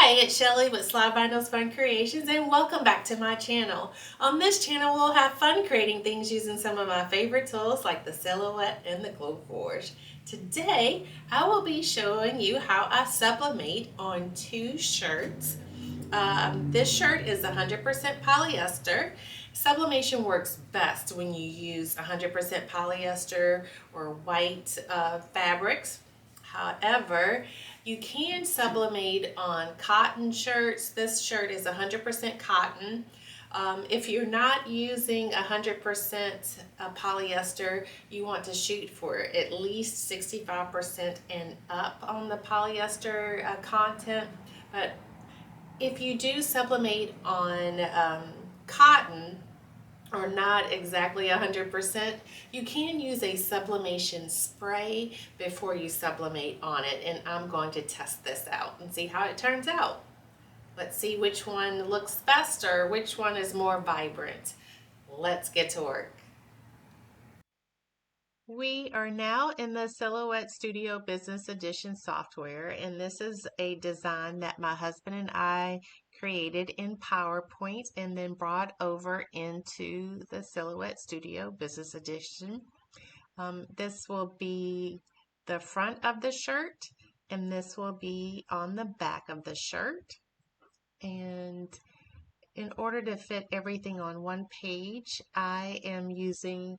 Hi, it's Shelly with Slide Vinyls Fun Creations, and welcome back to my channel. On this channel, we'll have fun creating things using some of my favorite tools like the Silhouette and the Glow Forge. Today, I will be showing you how I sublimate on two shirts. This shirt is 100% polyester. Sublimation works best when you use 100% polyester or white fabrics. However, you can sublimate on cotton shirts. This shirt is 100% cotton. If you're not using 100% polyester, you want to shoot for at least 65% and up on the polyester content. But if you do sublimate on cotton, or not exactly 100%, you can use a sublimation spray before you sublimate on it, and I'm going to test this out and see how it turns out. Let's see which one looks best or which one is more vibrant. Let's get to work. We are now in the Silhouette Studio Business Edition software, and this is a design that my husband and I created in PowerPoint and then brought over into the Silhouette Studio Business Edition. This will be the front of the shirt, and this will be on the back of the shirt. And in order to fit everything on one page, I am using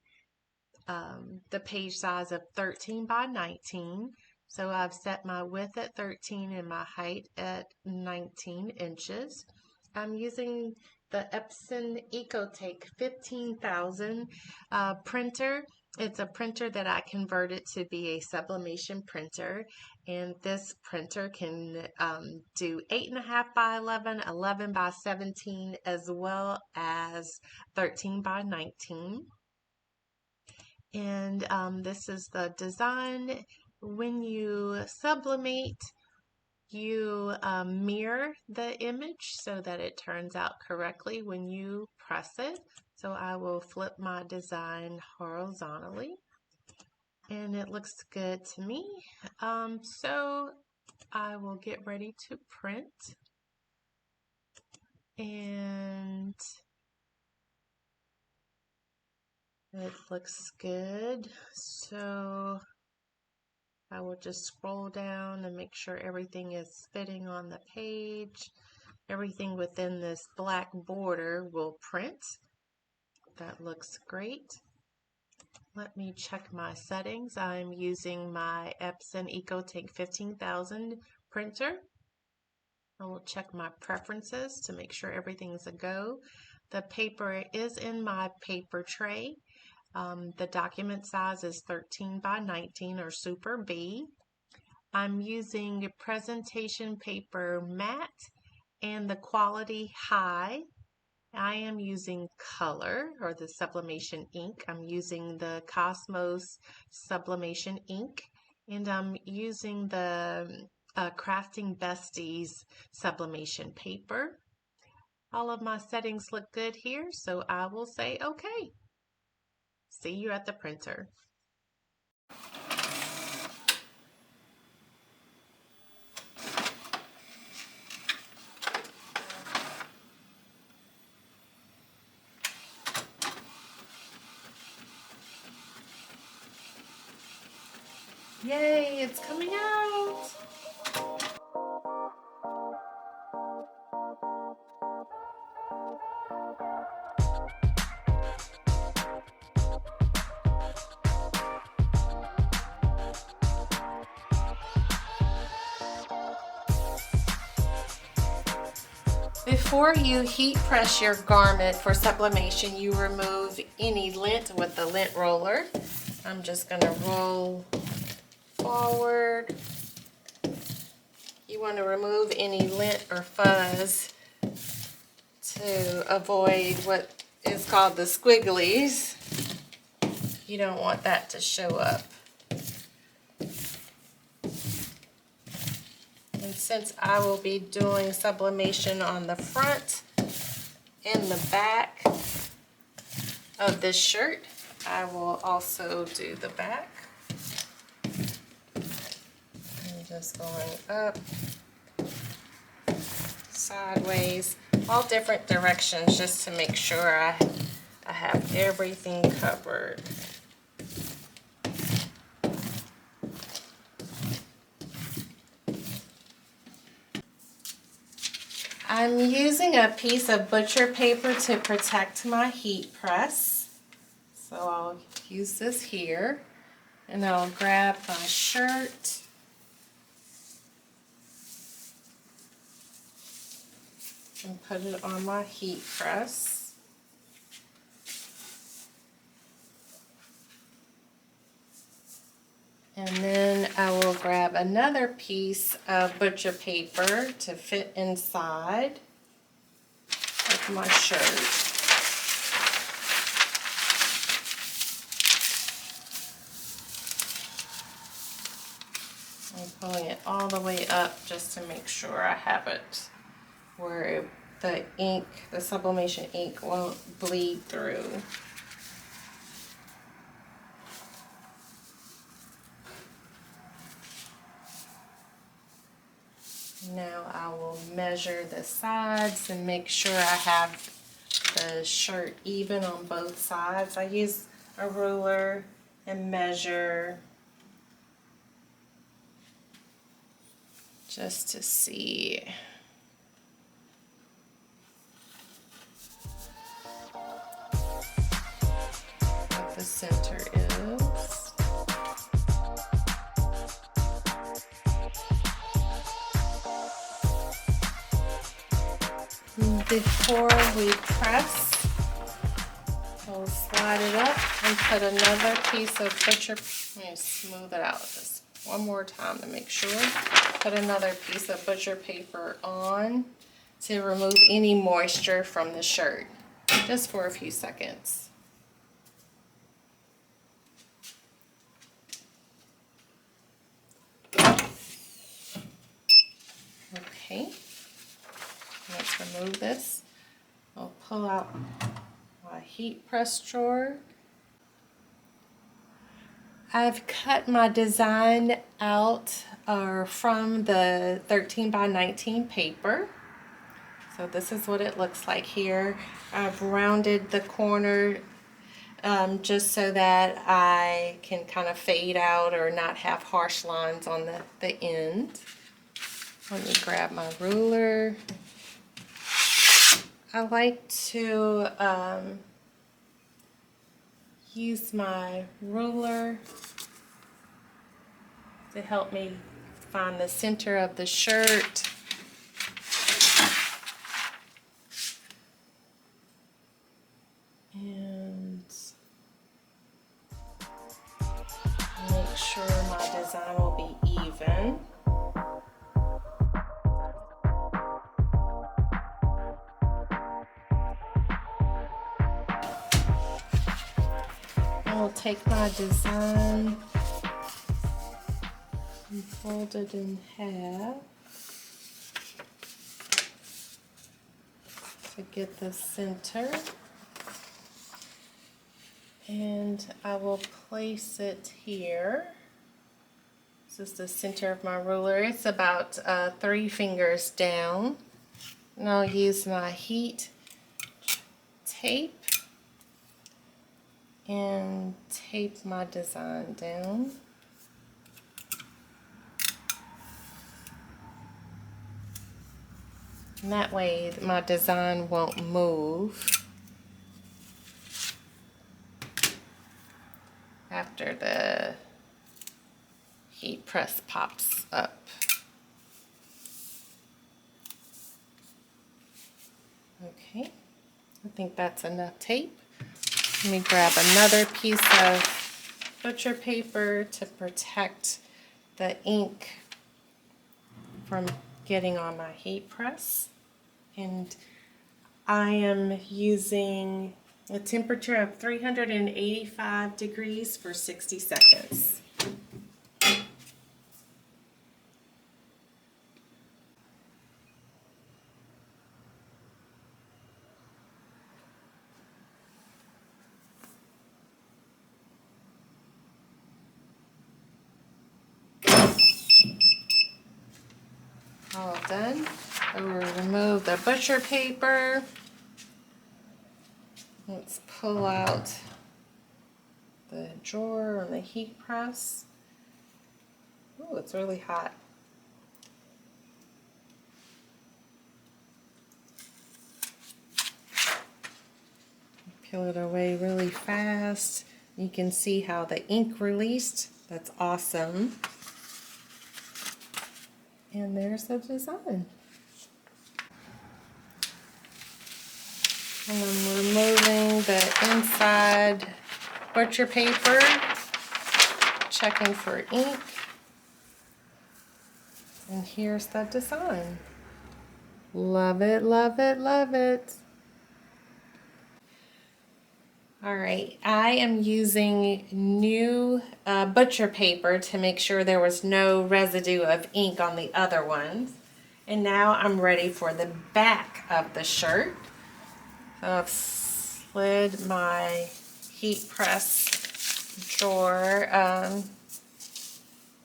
the page size of 13 by 19. So I've set my width at 13 and my height at 19 inches. I'm using the Epson EcoTake 15,000 printer. It's a printer that I converted to be a sublimation printer, and this printer can do 8.5 by 11, 11 by 17, as well as 13 by 19. And this is the design. When you sublimate, you mirror the image so that it turns out correctly when you press it. So I will flip my design horizontally, and it looks good to me. So I will get ready to print, and it looks good. So I will just scroll down and make sure everything is fitting on the page. Everything within this black border will print. That looks great. Let me check my settings. I'm using my Epson EcoTake 15,000 printer. I will check my preferences to make sure everything's a go. The paper is in my paper tray. The document size is 13 by 19 or Super B. I'm using presentation paper matte and the quality high. I am using color, or the sublimation ink. I'm using the Cosmos sublimation ink, and I'm using the Crafting Besties sublimation paper. All of my settings look good here, so I will say okay. See you at the printer. Yay, it's coming out! Before you heat press your garment for sublimation, you remove any lint with the lint roller. I'm just going to roll forward. You want to remove any lint or fuzz to avoid what is called the squigglies. You don't want that to show up. And since I will be doing sublimation on the front and the back of this shirt, I will also do the back. I'm just going up sideways, all different directions, just to make sure I have everything covered. I'm using a piece of butcher paper to protect my heat press. So I'll use this here, and I'll grab my shirt and put it on my heat press. And then I will grab another piece of butcher paper to fit inside of my shirt. I'm pulling it all the way up just to make sure I have it where the ink, the sublimation ink, won't bleed through. Now I will measure the sides and make sure I have the shirt even on both sides. I use a ruler and measure just to see. What the center is. Before we press, we'll slide it up and put another piece of butcher. Let me smooth it out just one more time to make sure. Put another piece of butcher paper on to remove any moisture from the shirt, just for a few seconds. Okay. Let's remove this. I'll pull out my heat press drawer. I've cut my design out from the 13 by 19 paper. So this is what it looks like here. I've rounded the corner just so that I can kind of fade out or not have harsh lines on the end. Let me grab my ruler. I like to use my ruler to help me find the center of the shirt. And make sure my design will be even. I'll take my design and fold it in half to get the center, and I will place it here. This is the center of my ruler. It's about 3 fingers down, and I'll use my heat tape and tape my design down. And that way my design won't move after the heat press pops up. Okay, I think that's enough tape. Let me grab another piece of butcher paper to protect the ink from getting on my heat press. And I am using a temperature of 385 degrees for 60 seconds. all done. I will remove the butcher paper. Let's pull out the drawer on the heat press. Oh, it's really hot. Peel it away really fast. You can see how the ink released. That's awesome. And there's the design. And I'm removing the inside butcher paper, checking for ink. And here's the design. Love it, love it, love it. All right, I am using new butcher paper to make sure there was no residue of ink on the other ones. And now I'm ready for the back of the shirt. So I've slid my heat press drawer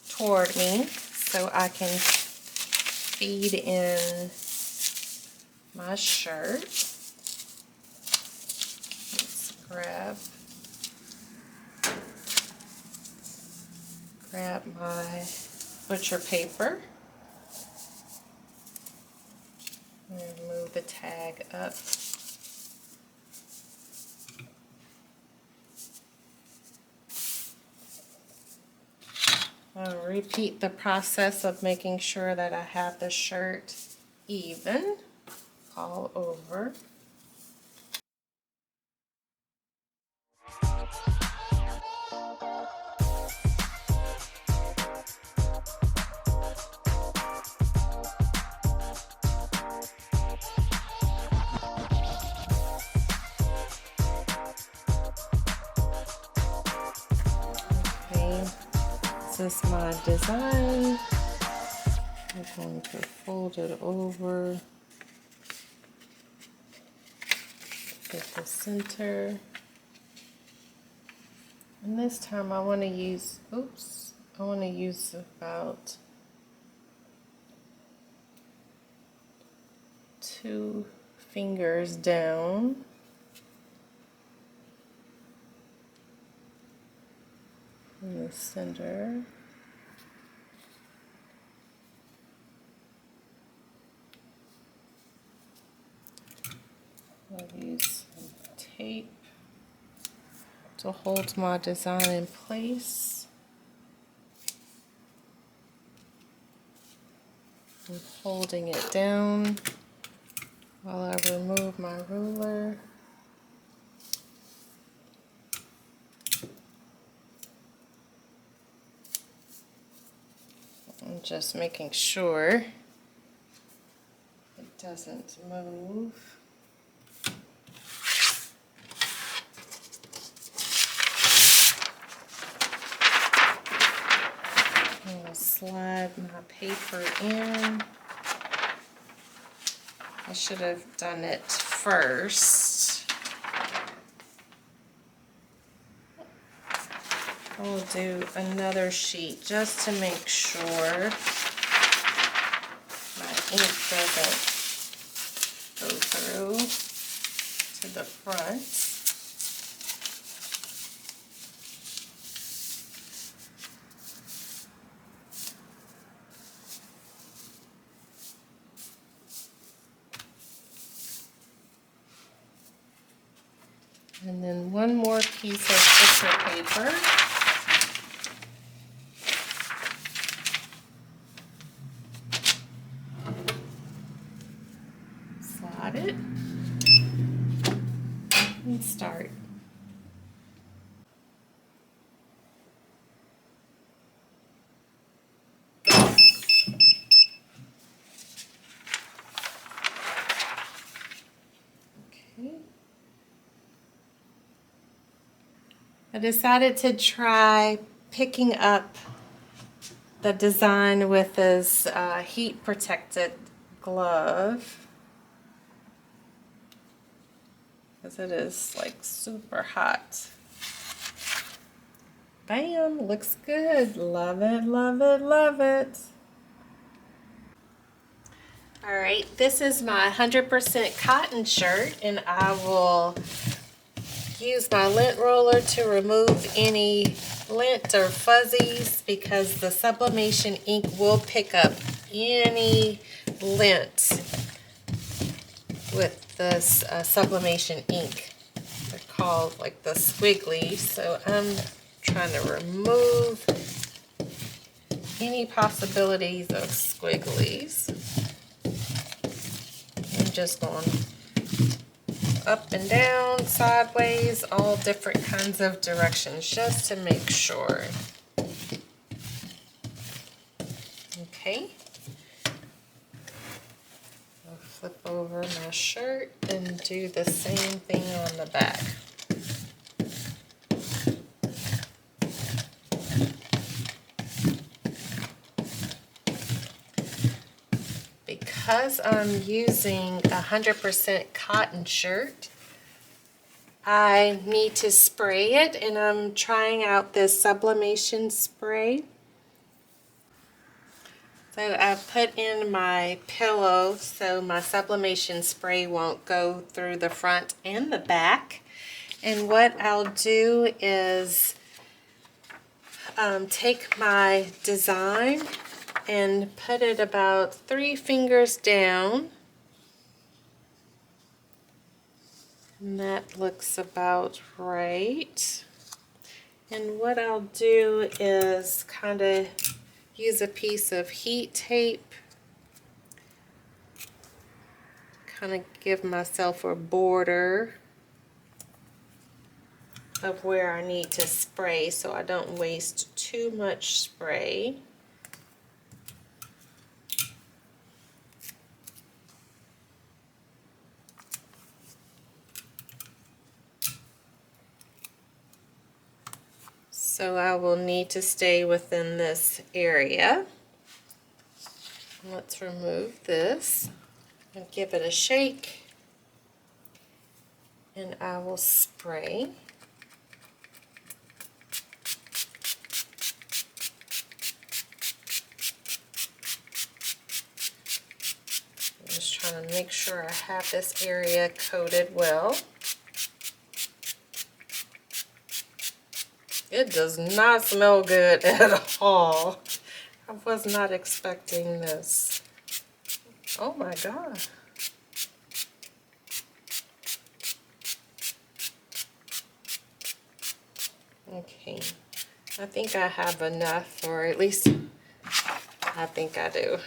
toward me so I can feed in my shirt. Let's grab my butcher paper and move the tag up. I'll repeat the process of making sure that I have the shirt even all over. Okay. This is my design. I'm going to fold it over, get the center. And this time I want to use, I want to use about 2 fingers down. In the center. I'll use some tape to hold my design in place. I'm holding it down while I remove my ruler. I'm just making sure it doesn't move. I'm going to slide my paper in. I should have done it first. I'll do another sheet just to make sure my ink doesn't go through to the front. And then one more piece of butcher paper. Slide it and start. Okay. I decided to try picking up the design with this heat protected glove, because it is like super hot. Bam, looks good. Love it, love it, love it. All right, this is my 100% cotton shirt, and I will use my lint roller to remove any lint or fuzzies because the sublimation ink will pick up any lint with this sublimation ink. They're called like the squiggly, so I'm trying to remove any possibilities of squigglies. I'm just going up and down, sideways, all different kinds of directions just to make sure. Okay. I'll flip over my shirt and do the same thing on the back. Because I'm using a 100% cotton shirt, I need to spray it, and I'm trying out this Sublimation Spray. So I put in my pillow so my Sublimation Spray won't go through the front and the back. And what I'll do is take my design and put it about 3 fingers down. And that looks about right. And what I'll do is kind of use a piece of heat tape, kind of give myself a border of where I need to spray so I don't waste too much spray. So I will need to stay within this area. Let's remove this and give it a shake, and I will spray. I'm just trying to make sure I have this area coated well. It does not smell good at all. I was not expecting this. Oh my God. Okay, I think I have enough, or at least I think I do.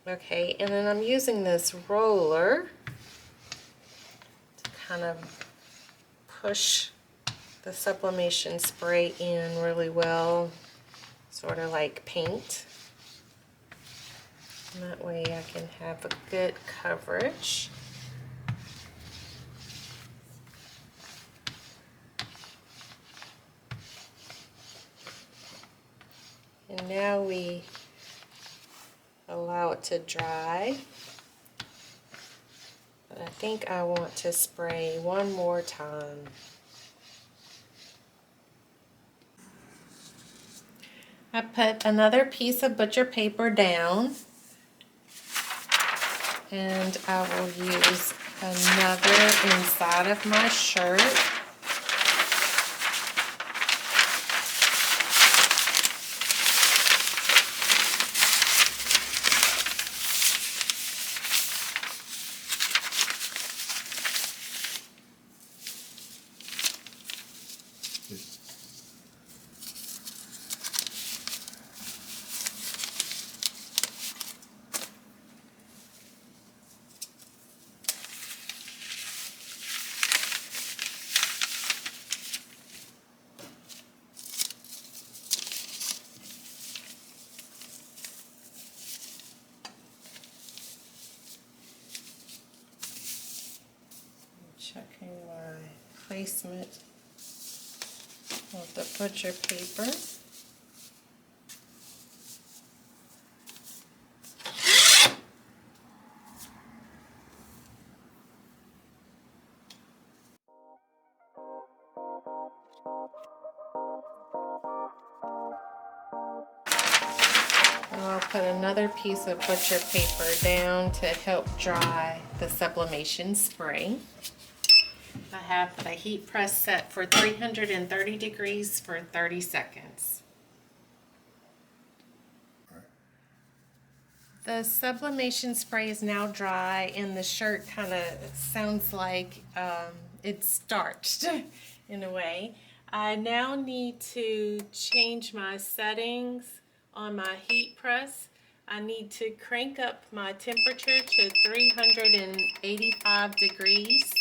Okay, and then I'm using this roller to kind of push the sublimation spray in really well, sort of like paint. And that way I can have a good coverage. And now we allow it to dry. But I think I want to spray one more time. I put another piece of butcher paper down, and I will use another inside of my shirt. Checking my placement of the butcher paper. I'll put put another piece of butcher paper down to help dry the sublimation spray. I have the heat press set for 330 degrees for 30 seconds. The sublimation spray is now dry and the shirt kind of sounds like it's starched in a way. I now need to change my settings on my heat press. I need to crank up my temperature to 385 degrees.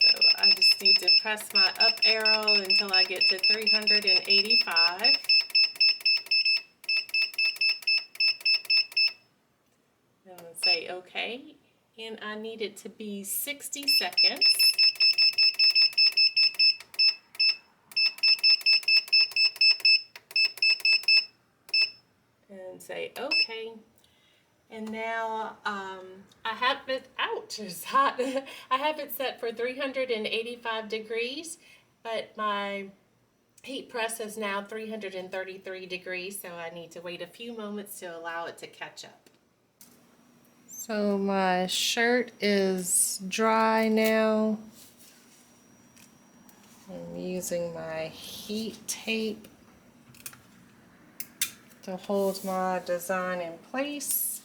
So I just need to press my up arrow until I get to 385. And say okay. And I need it to be 60 seconds. And say okay. And now I have it out. It's hot. I have it set for 385 degrees, but my heat press is now 333 degrees, so I need to wait a few moments to allow it to catch up. So my shirt is dry now. I'm using my heat tape to hold my design in place.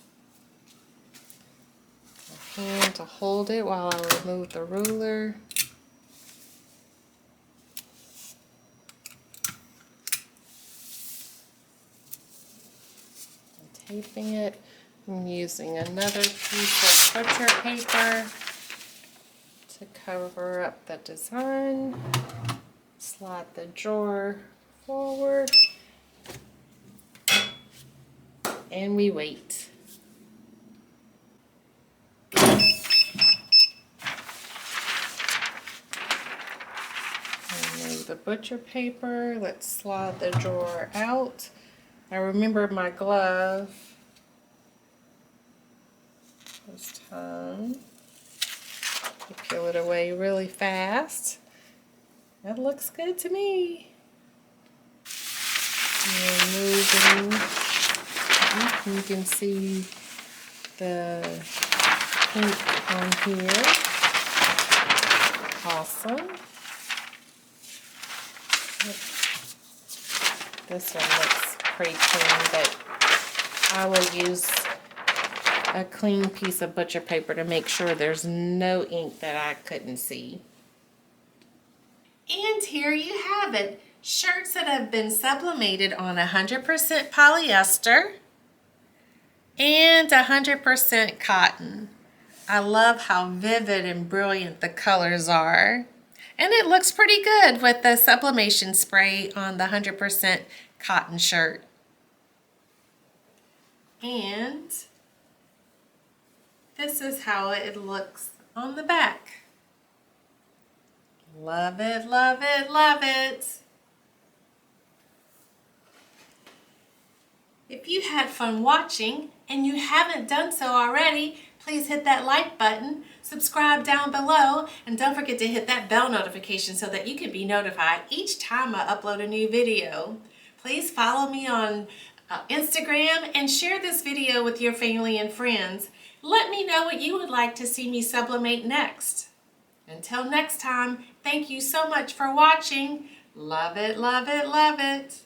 A hand to hold it while I remove the ruler. I'm taping it. I'm using another piece of butcher paper to cover up the design. Slide the drawer forward. And we wait. Remove the butcher paper. Let's slide the drawer out. I remember my glove this time. You peel it away really fast. That looks good to me. Removing. You can see the pink on here. Awesome. This one looks pretty clean, but I will use a clean piece of butcher paper to make sure there's no ink that I couldn't see. And here you have it. Shirts that have been sublimated on 100% polyester and 100% cotton. I love how vivid and brilliant the colors are. And it looks pretty good with the sublimation spray on the 100% cotton shirt. And this is how it looks on the back. Love it, love it, love it. If you had fun watching and you haven't done so already, please hit that like button, subscribe down below, and don't forget to hit that bell notification so that you can be notified each time I upload a new video. Please follow me on Instagram and share this video with your family and friends. Let me know what you would like to see me sublimate next. Until next time, thank you so much for watching. Love it, love it, love it.